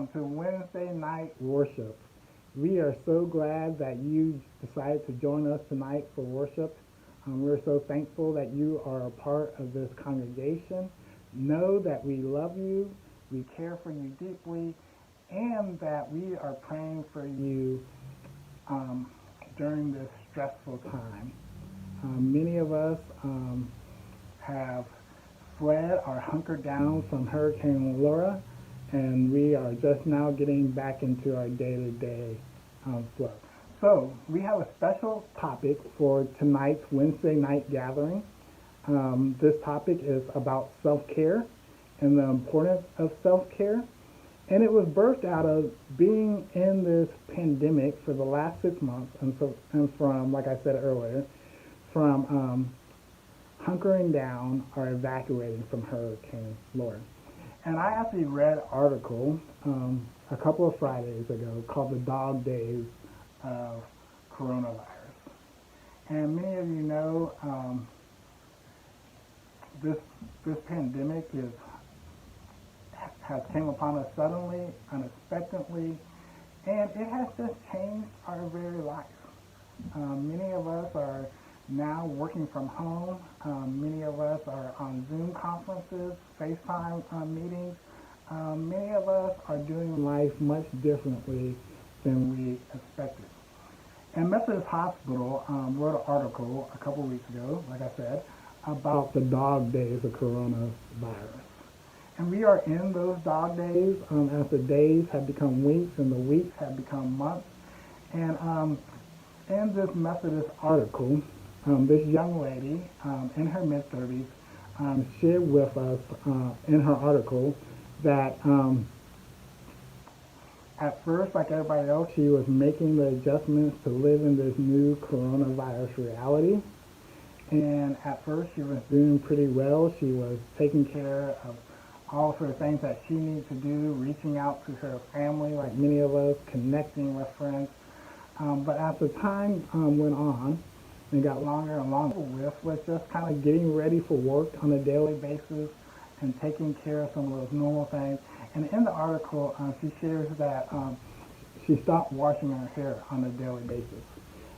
welcome to Wednesday night worship. We are so glad that you decided to join us tonight for worship. We're so thankful that you are a part of this congregation. Know that we love you, we care for you deeply, and that we are praying for you during this stressful time. Many of us have fled or hunkered down from Hurricane Laura, and we are just now getting back into our day-to-day flow. So we have a special topic for tonight's Wednesday night gathering. This topic is about self-care and the importance of self-care. And it was birthed out of being in this pandemic for the last 6 months, and from, like I said earlier, from hunkering down or evacuating from Hurricane Laura. And I actually read an article a couple of Fridays ago called The Dog Days of Coronavirus. And many of you know this pandemic has came upon us suddenly, unexpectedly, and it has just changed our very life. Many of us are now working from home. Many of us are on Zoom conferences, FaceTime meetings. Many of us are doing life much differently than we expected. And Methodist Hospital wrote an article a couple weeks ago, like I said, about the dog days of coronavirus. And we are in those dog days as the days have become weeks and the weeks have become months. And in this Methodist article, this young lady in her mid-30s shared with us in her article that at first, like everybody else, she was making the adjustments to live in this new coronavirus reality. And at first, she was doing pretty well. She was taking care of all of her things that she needed to do, reaching out to her family, like many of us, connecting with friends. But as the time went on, and got longer and longer was just kind of getting ready for work on a daily basis and taking care of some of those normal things. And in the article, she shares that she stopped washing her hair on a daily basis.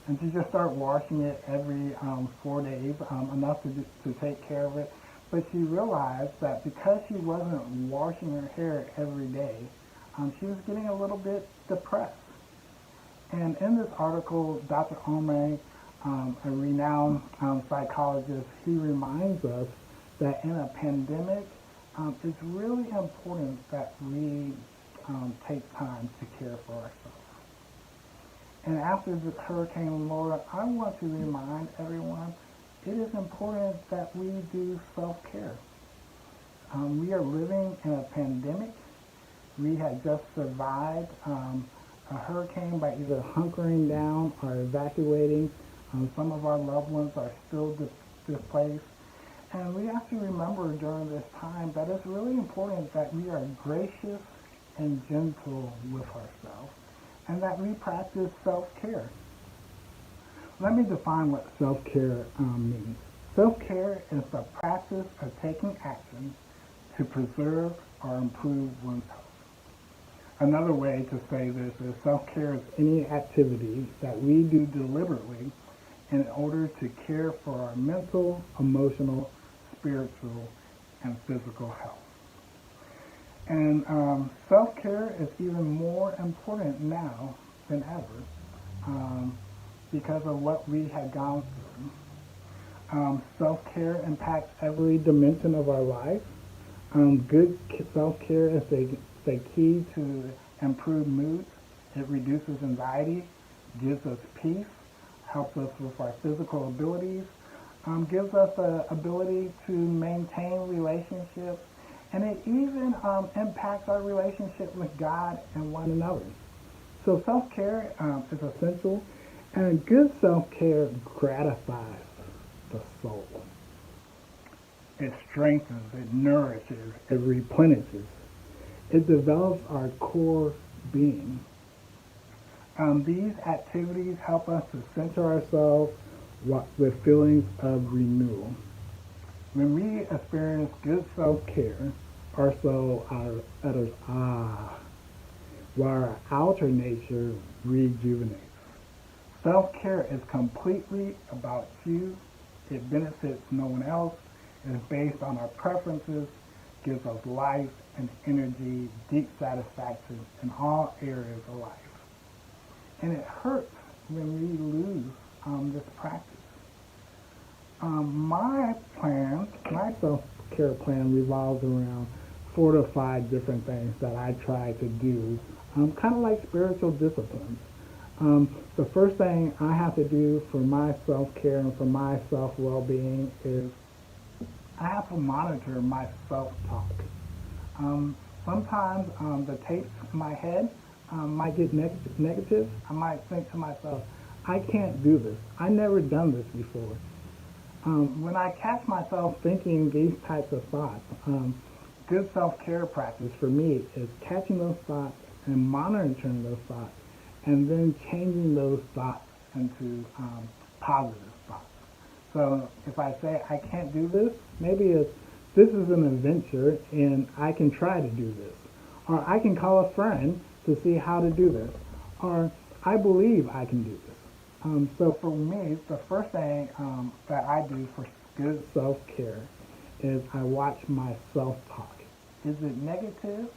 And she just started washing it every 4 days, enough to take care of it. But she realized that because she wasn't washing her hair every day, she was getting a little bit depressed. And in this article, Dr. Omre, a renowned psychologist, he reminds us that in a pandemic, it's really important that we take time to care for ourselves. And after the Hurricane Laura, I want to remind everyone it is important that we do self-care. We are living in a pandemic. We had just survived a hurricane by either hunkering down or evacuating. Some of our loved ones are still displaced. And we have to remember during this time that it's really important that we are gracious and gentle with ourselves and that we practice self-care. Let me define what self-care means. Self-care is the practice of taking action to preserve or improve one's health. Another way to say this is self-care is any activity that we do deliberately in order to care for our mental, emotional, spiritual, and physical health. And self-care is even more important now than ever because of what we have gone through. Self-care impacts every dimension of our life. Good self-care is the key to improve moods. It reduces anxiety, gives us peace, helps us with our physical abilities, gives us the ability to maintain relationships, and it even impacts our relationship with God and one another. So self-care is essential, and good self-care gratifies the soul. It strengthens, it nourishes, it replenishes. It develops our core being. These activities help us to center ourselves with feelings of renewal. When we experience good self-care, our soul utters, ah, while our outer nature rejuvenates. Self-care is completely about you. It benefits no one else. It is based on our preferences, gives us life and energy, deep satisfaction in all areas of life. And it hurts when we lose this practice. My self-care plan revolves around 4 to 5 different things that I try to do, kind of like spiritual disciplines. The first thing I have to do for my self-care and for my self-well-being is I have to monitor my self-talk. Sometimes the tapes in my head might get negative. I might think to myself, I can't do this. I never done this before. When I catch myself thinking these types of thoughts, good self-care practice for me is catching those thoughts and monitoring those thoughts and then changing those thoughts into positive thoughts. So if I say I can't do this, maybe it's this is an adventure and I can try to do this. Or I can call a friend to see how to do this. Or I believe I can do this. So for me, the first thing that I do for good self-care is I watch my self-talk. Is it negative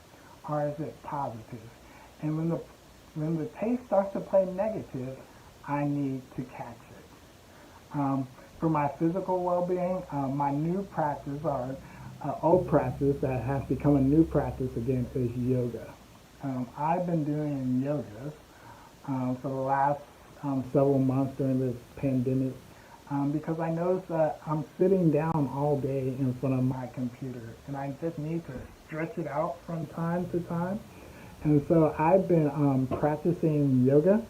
or is it positive? And when the taste starts to play negative, I need to catch it. For my physical well-being, my new practice or old practice that has become a new practice again is yoga. I've been doing yoga for the last several months during this pandemic because I noticed that I'm sitting down all day in front of my computer and I just need to stretch it out from time to time. And so I've been practicing yoga.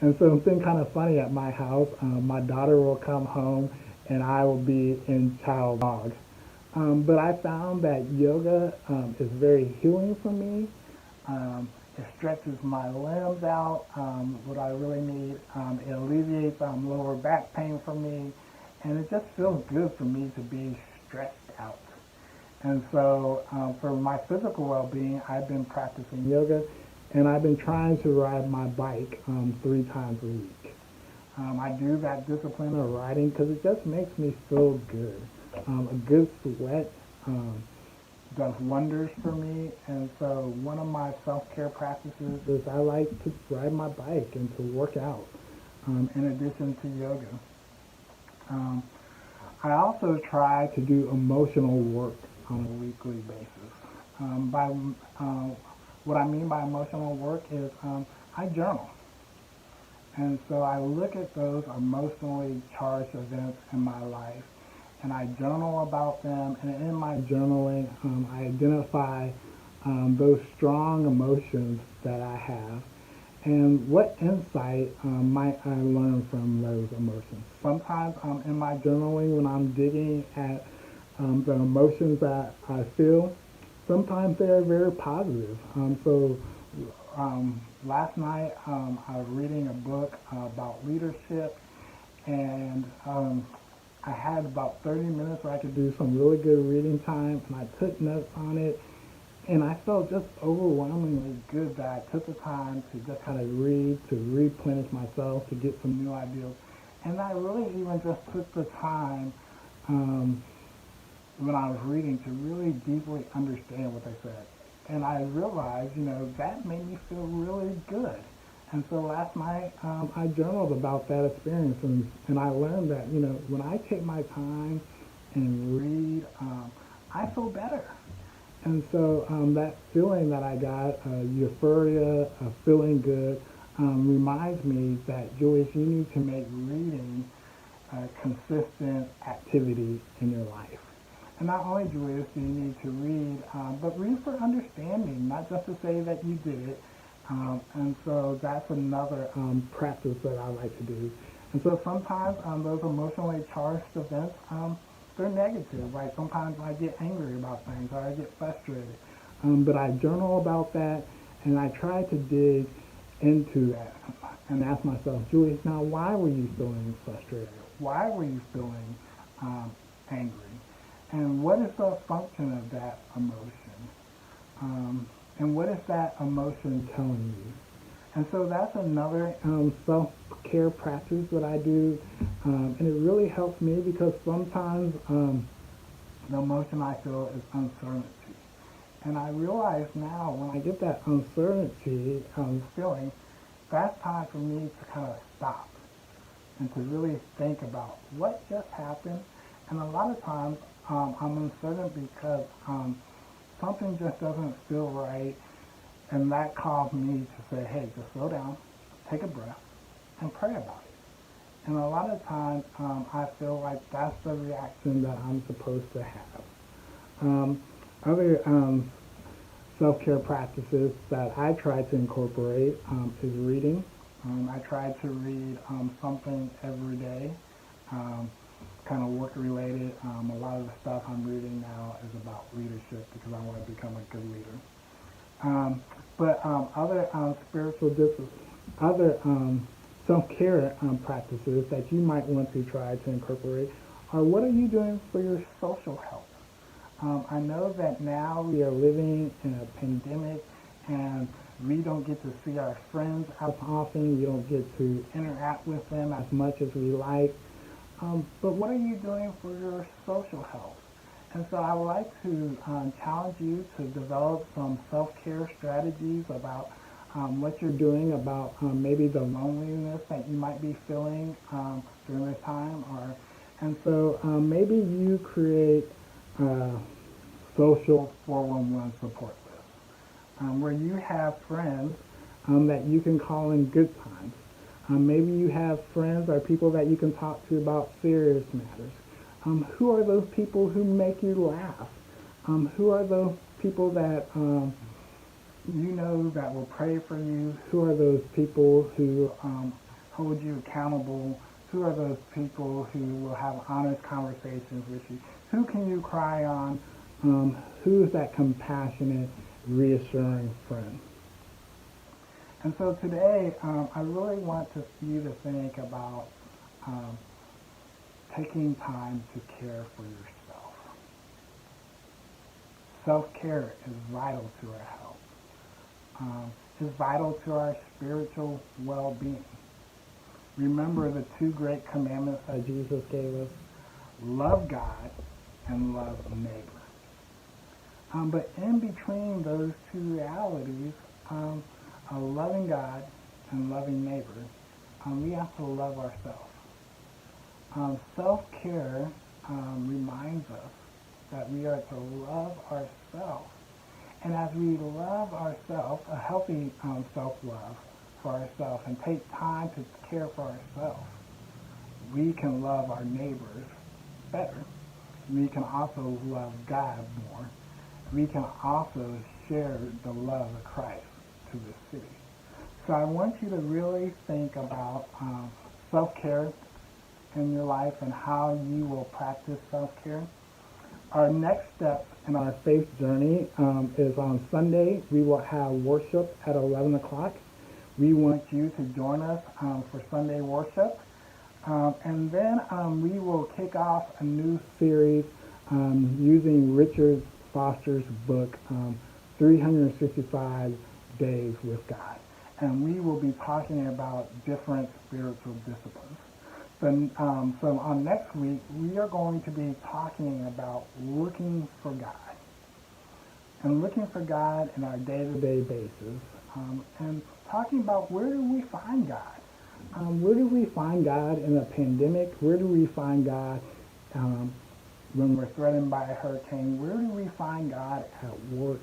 And so it's been kind of funny at my house. My daughter will come home and I will be in child mode. But I found that yoga is very healing for me. It stretches my limbs out, what I really need. It alleviates lower back pain for me. And it just feels good for me to be stretched out. And so for my physical well-being, I've been practicing yoga, and I've been trying to ride my bike 3 times a week. I do that discipline of riding because it just makes me feel good. A good sweat does wonders for me, and so one of my self-care practices is I like to ride my bike and to work out in addition to yoga. I also try to do emotional work on a weekly basis. What I mean by emotional work is I journal. And so I look at those emotionally charged events in my life and I journal about them. And in my journaling, I identify those strong emotions that I have and what insight might I learn from those emotions. Sometimes in my journaling, when I'm digging at the emotions that I feel, sometimes they're very positive. Last night I was reading a book about leadership, and I had about 30 minutes where I could do some really good reading time, and I took notes on it, and I felt just overwhelmingly good that I took the time to just kind of read, to replenish myself, to get some new ideas. And I really even just took the time when I was reading to really deeply understand what they said. And I realized, that made me feel really good. And so last night, I journaled about that experience, and I learned that, when I take my time and read, I feel better. And so that feeling that I got, euphoria, feeling good, reminds me that, Joyce, you need to make reading a consistent activity in your life. And not only, Joyce, do you need to read, but read for understanding, not just to say that you did it. And so that's another practice that I like to do. And so sometimes those emotionally charged events, they're negative, right? Sometimes I get angry about things or I get frustrated. But I journal about that and I try to dig into that and ask myself, Julie, now why were you feeling frustrated? Why were you feeling angry? And what is the function of that emotion? And what is that emotion telling you? And so that's another self-care practice that I do. And it really helps me because sometimes the emotion I feel is uncertainty. And I realize now when I get that uncertainty feeling, that's time for me to kind of stop and to really think about what just happened. And a lot of times I'm uncertain because something just doesn't feel right. And that caused me to say, hey, just slow down, take a breath, and pray about it. And a lot of times I feel like that's the reaction that I'm supposed to have. Other self-care practices that I try to incorporate is reading. I try to read something every day, kind of work-related. A lot of the stuff I'm reading now is about leadership because I want to become a good leader. But other spiritual disciplines, other self-care practices that you might want to try to incorporate are what are you doing for your social health? I know that now we are living in a pandemic and we don't get to see our friends as often. We don't get to interact with them as much as we like. But what are you doing for your social health? And so I would like to challenge you to develop some self-care strategies about what you're doing about maybe the loneliness that you might be feeling during this time. And so maybe you create social 411 support list where you have friends that you can call in good times. Maybe you have friends or people that you can talk to about serious matters. Who are those people who make you laugh? Who are those people that you know that will pray for you? Who are those people who hold you accountable? Who are those people who will have honest conversations with you? Who can you cry on? Who is that compassionate, reassuring friend? And so today, I really want you to think about taking time to care for yourself. Self-care is vital to our health. It's vital to our spiritual well-being. Remember the two great commandments that Jesus gave us: love God and love neighbor. But in between those two realities, loving God and loving neighbor, we have to love ourselves. Self-care reminds us that we are to love ourselves. And as we love ourselves, a healthy self-love for ourselves, and take time to care for ourselves, we can love our neighbors better. We can also love God more. We can also share the love of Christ to the city. So I want you to really think about self-care in your life and how you will practice self-care. Our next step in our faith journey is on Sunday. We will have worship at 11 o'clock. We want you to join us for Sunday worship. And then we will kick off a new series using Richard Foster's book, 365 Days with God. And we will be talking about different spiritual disciplines. So on next week, we are going to be talking about looking for God. And looking for God in our day-to-day basis. And talking about where do we find God? Where do we find God in a pandemic? Where do we find God when we're threatened by a hurricane? Where do we find God at work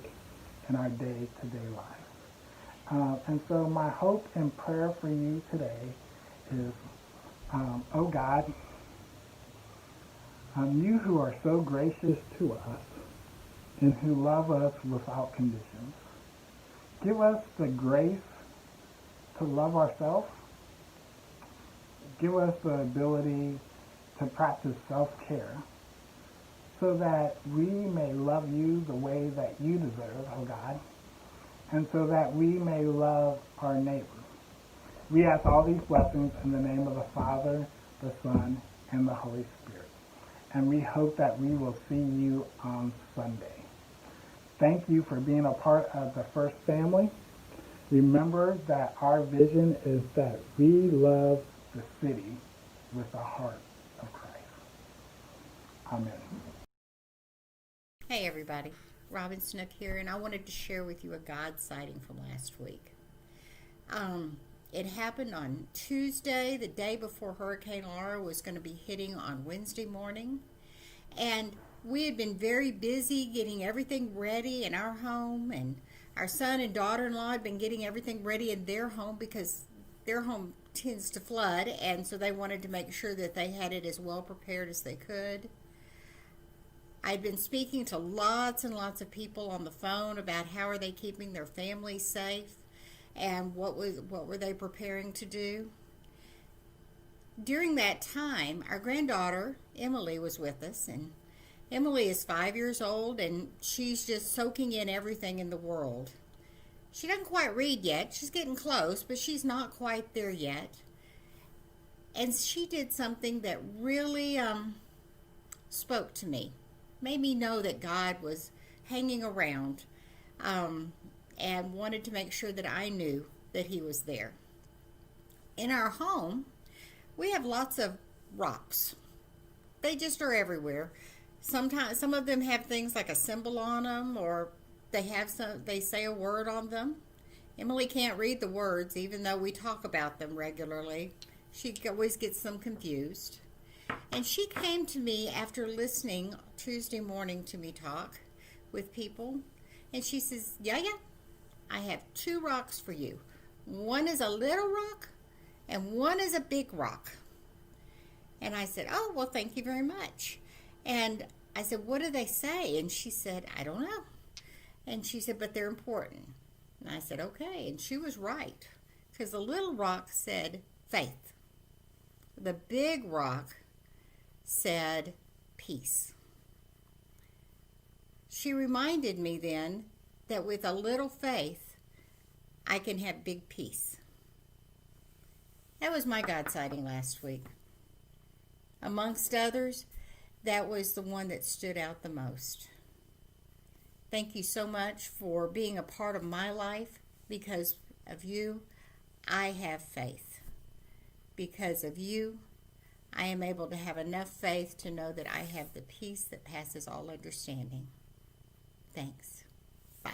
in our day-to-day life? And so my hope and prayer for you today is, oh God, you who are so gracious to us and who love us without conditions, give us the grace to love ourselves. Give us the ability to practice self-care so that we may love you the way that you deserve, oh God, and so that we may love our neighbor. We ask all these blessings in the name of the Father, the Son, and the Holy Spirit. And we hope that we will see you on Sunday. Thank you for being a part of the First Family. Remember that our vision is that we love the city with the heart of Christ. Amen. Hey everybody, Robin Snook here, and I wanted to share with you a God sighting from last week. It happened on Tuesday, the day before Hurricane Laura was going to be hitting on Wednesday morning, and we had been very busy getting everything ready in our home, and our son and daughter-in-law had been getting everything ready in their home because their home tends to flood, and so they wanted to make sure that they had it as well prepared as they could. I'd been speaking to lots and lots of people on the phone about how are they keeping their families safe and what were they preparing to do. During that time, our granddaughter Emily was with us, and Emily is 5 years old, and she's just soaking in everything in the world. She doesn't quite read yet. She's getting close, but she's not quite there yet. And she did something that really spoke to me, made me know that God was hanging around and wanted to make sure that I knew that He was there. In our home, we have lots of rocks. They just are everywhere. Sometimes some of them have things like a symbol on them, or they say a word on them. Emily can't read the words, even though we talk about them regularly. She always gets them confused. And she came to me after listening Tuesday morning to me talk with people, and she says, Yaya, I have 2 rocks for you. One is a little rock, and one is a big rock. And I said, oh, well, thank you very much. And I said, what do they say? And she said, I don't know. And she said, but they're important. And I said, okay. And she was right, because the little rock said faith. The big rock said peace. She reminded me then that with a little faith, I can have big peace. That was my God sighting last week. Amongst others, that was the one that stood out the most. Thank you so much for being a part of my life. Because of you, I have faith. Because of you, I am able to have enough faith to know that I have the peace that passes all understanding. Thanks. Bye.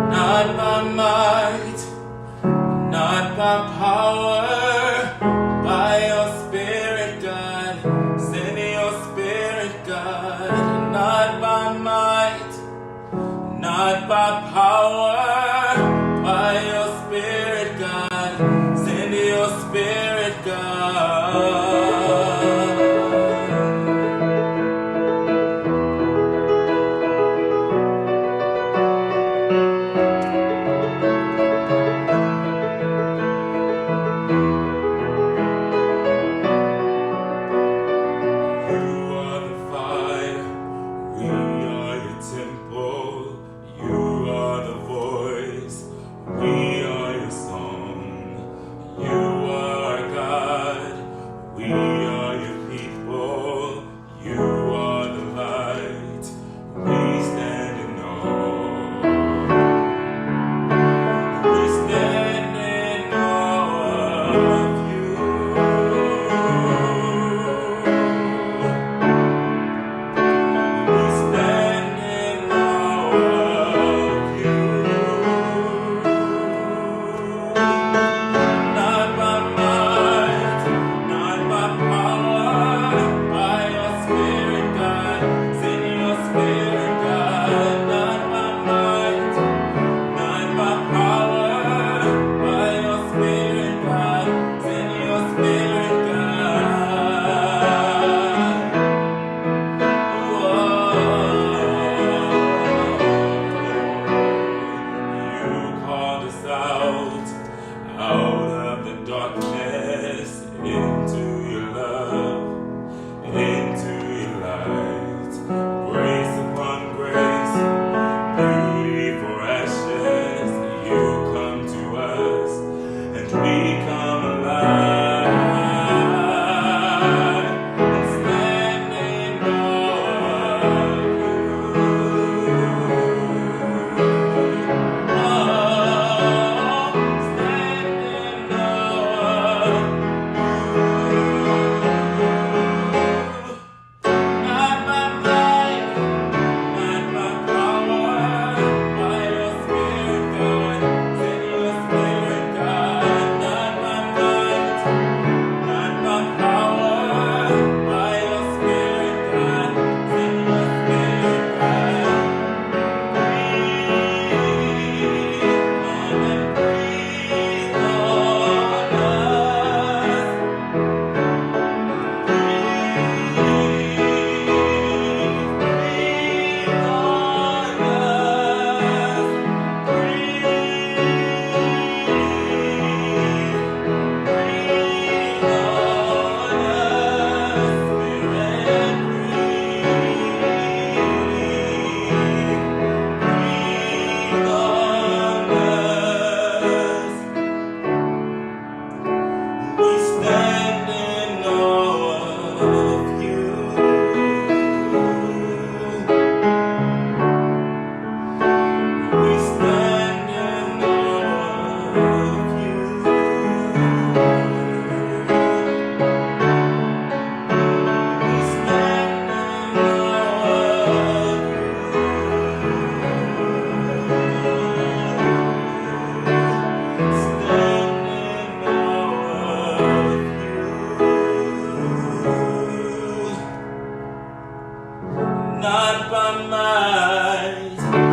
Not by might, not by power, by your Spirit, God. Send your Spirit, God. Not by might, not by power, by your Spirit, God. Send your Spirit, God. Temple, you are the voice. might.